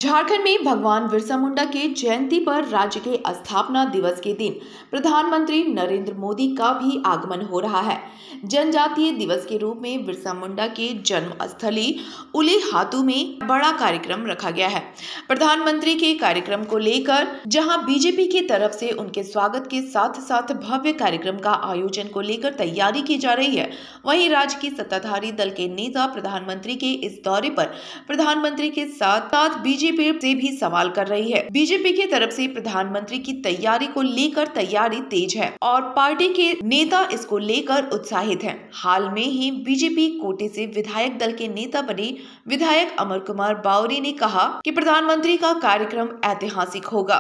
झारखंड में भगवान बिरसा मुंडा के जयंती पर राज्य के स्थापना दिवस के दिन प्रधानमंत्री नरेंद्र मोदी का भी आगमन हो रहा है। जनजातीय दिवस के रूप में बिरसा मुंडा के जन्म स्थली उलीहातू में बड़ा कार्यक्रम रखा गया है। प्रधानमंत्री के कार्यक्रम को लेकर जहां बीजेपी की तरफ से उनके स्वागत के साथ साथ भव्य कार्यक्रम का आयोजन को लेकर तैयारी की जा रही है, वहीं राज्य की सत्ताधारी दल के नेता प्रधानमंत्री के इस दौरे पर प्रधानमंत्री के साथ साथ बीजेपी से भी सवाल कर रही है। बीजेपी की तरफ से प्रधानमंत्री की तैयारी को लेकर तैयारी तेज है और पार्टी के नेता इसको लेकर उत्साहित हैं। हाल में ही बीजेपी कोटे से विधायक दल के नेता बने विधायक अमर कुमार बावरी ने कहा कि प्रधानमंत्री का कार्यक्रम ऐतिहासिक होगा।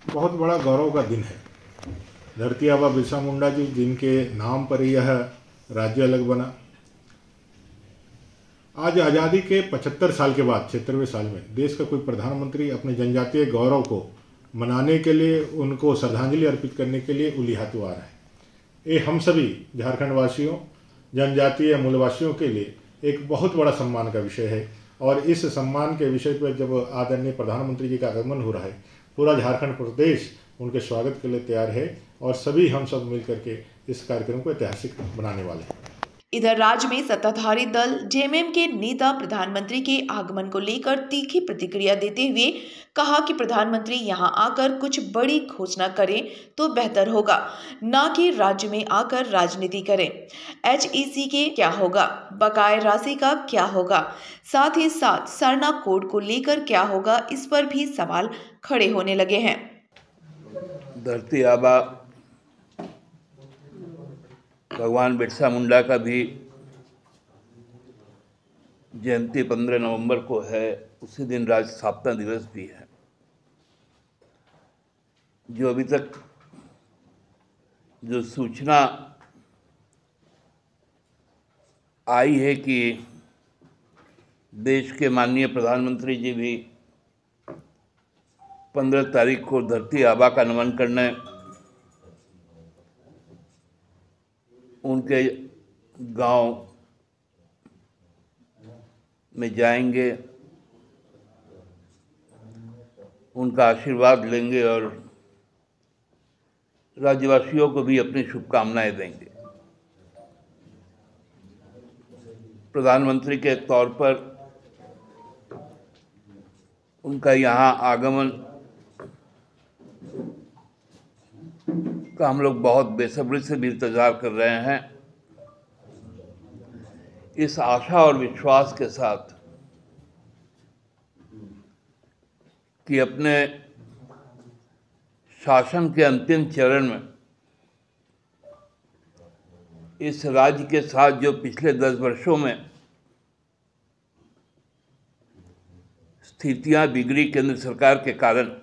बहुत बड़ा गौरव का दिन है। धरती आबा बिरसा मुंडा जी जिनके नाम पर यह राज्य अलग बना, आज आज़ादी के 75 साल के बाद 76वें साल में देश का कोई प्रधानमंत्री अपने जनजातीय गौरव को मनाने के लिए, उनको श्रद्धांजलि अर्पित करने के लिए उलीहातू आ रहा है। ये हम सभी झारखंड वासियों, जनजातीय मूलवासियों के लिए एक बहुत बड़ा सम्मान का विषय है और इस सम्मान के विषय पर जब आदरणीय प्रधानमंत्री जी का आगमन हो रहा है, पूरा झारखंड प्रदेश उनके स्वागत के लिए तैयार है और सभी हम सब मिल करके इस कार्यक्रम को ऐतिहासिक बनाने वाले हैं। इधर राज्य में सत्ताधारी दल जेएमएम के नेता प्रधानमंत्री के आगमन को लेकर तीखी प्रतिक्रिया देते हुए कहा कि प्रधानमंत्री यहां आकर कुछ बड़ी घोषणा करें तो बेहतर होगा, न कि राज्य में आकर राजनीति करें। एचईसी के क्या होगा, बकाया राशि का क्या होगा, साथ ही साथ सरना कोड को लेकर क्या होगा, इस पर भी सवाल खड़े होने लगे हैं। धरती आबा भगवान बिरसा मुंडा का भी जयंती 15 नवंबर को है। उसी दिन राज्य स्थापना दिवस भी है। जो अभी तक जो सूचना आई है कि देश के माननीय प्रधानमंत्री जी भी 15 तारीख को धरती आबा का नमन करने उनके गांव में जाएंगे, उनका आशीर्वाद लेंगे और राज्यवासियों को भी अपनी शुभकामनाएं देंगे। प्रधानमंत्री के तौर पर उनका यहाँ आगमन का हम लोग बहुत बेसब्री से भी इंतजार कर रहे हैं। इस आशा और विश्वास के साथ कि अपने शासन के अंतिम चरण में इस राज्य के साथ जो पिछले 10 वर्षों में स्थितियां बिगड़ी केंद्र सरकार के कारण,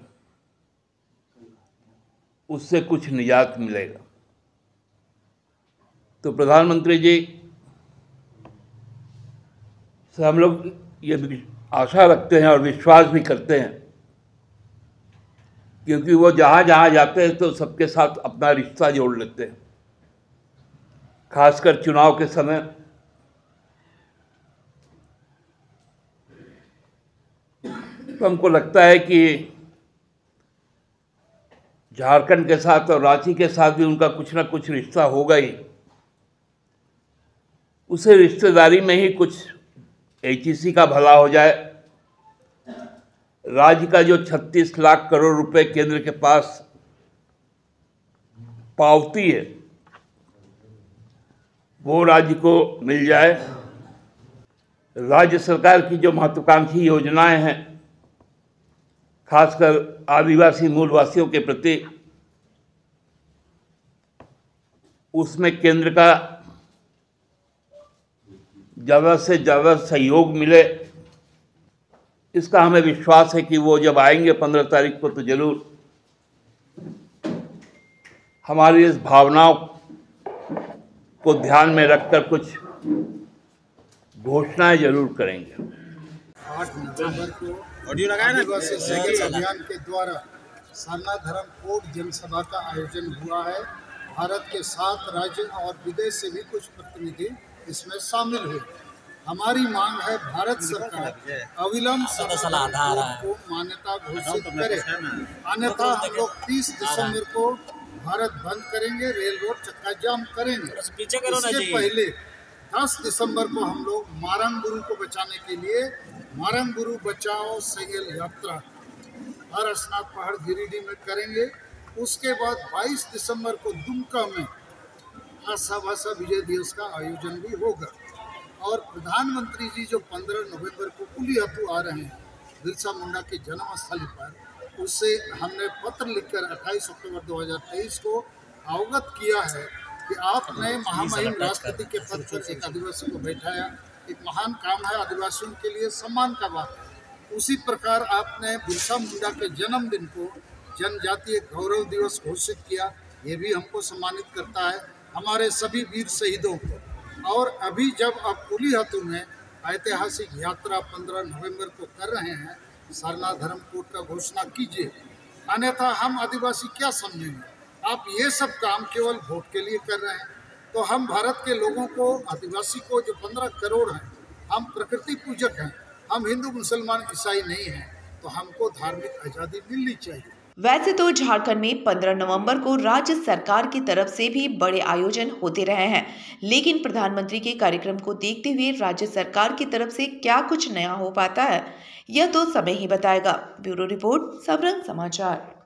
उससे कुछ निजात मिलेगा। तो प्रधानमंत्री जी से हम लोग ये आशा रखते हैं और विश्वास भी करते हैं, क्योंकि वो जहाँ जहाँ जाते हैं तो सबके साथ अपना रिश्ता जोड़ लेते हैं। खासकर चुनाव के समय तो हमको लगता है कि झारखंड के साथ और रांची के साथ भी उनका कुछ ना कुछ रिश्ता होगा ही। उसे रिश्तेदारी में ही कुछ एचईसी का भला हो जाए। राज्य का जो 36 लाख करोड़ रुपए केंद्र के पास पावती है, वो राज्य को मिल जाए। राज्य सरकार की जो महत्वाकांक्षी योजनाएं हैं, खासकर आदिवासी मूलवासियों के प्रति, उसमें केंद्र का ज़्यादा से ज़्यादा सहयोग मिले, इसका हमें विश्वास है कि वो जब आएंगे 15 तारीख को तो जरूर हमारी इस भावनाओं को ध्यान में रखकर कुछ घोषणाएं जरूर करेंगे। 8 नवंबर को आदिवासी संघर्ष अभियान के द्वारा सरना धर्म कोड जनसभा का आयोजन हुआ है। भारत के 7 राज्य और विदेश से भी कुछ प्रतिनिधि इसमें शामिल हुए। हमारी मांग है भारत सरकार अविलंब को मान्यता घोषित करे, अन्यथा हम लोग 30 दिसंबर को भारत बंद करेंगे, रेल रोड चक्का जाम करेंगे। इसके पहले 10 दिसंबर को हम लोग मारंग गुरु को बचाने के लिए मारंग गुरु बचाओ साइकिल यात्रा हरसनाथ पहाड़ गिरिडीह में करेंगे। उसके बाद 22 दिसंबर को दुमका में आशा भाषा विजय दिवस का आयोजन भी होगा। और प्रधानमंत्री जी जो 15 नवंबर को उलीहतू आ रहे हैं बिरसा मुंडा के जन्म स्थली पर, उससे हमने पत्र लिखकर 28 अक्टूबर 2023 को अवगत किया है कि आपने महामहिम राष्ट्रपति के पद पर एक आदिवासी को बैठाया। एक महान काम है, आदिवासियों के लिए सम्मान का बात है। उसी प्रकार आपने बिरसा मुंडा के जन्मदिन को जनजातीय गौरव दिवस घोषित किया, ये भी हमको सम्मानित करता है, हमारे सभी वीर शहीदों को। और अभी जब आप उलीहतू में ऐतिहासिक यात्रा 15 नवंबर को कर रहे हैं, सारनाथ धर्मकोट का घोषणा कीजिए, अन्यथा हम आदिवासी क्या समझेंगे? आप ये सब काम केवल वोट के लिए कर रहे हैं। तो हम भारत के लोगों को, आदिवासी को जो 15 करोड़ हैं, हम प्रकृति पूजक हैं, हम हिंदू मुसलमान ईसाई नहीं हैं, तो हमको धार्मिक आज़ादी मिलनी चाहिए। वैसे तो झारखंड में 15 नवंबर को राज्य सरकार की तरफ से भी बड़े आयोजन होते रहे हैं, लेकिन प्रधानमंत्री के कार्यक्रम को देखते हुए राज्य सरकार की तरफ से क्या कुछ नया हो पाता है, यह तो समय ही बताएगा। ब्यूरो रिपोर्ट, सबरंग समाचार।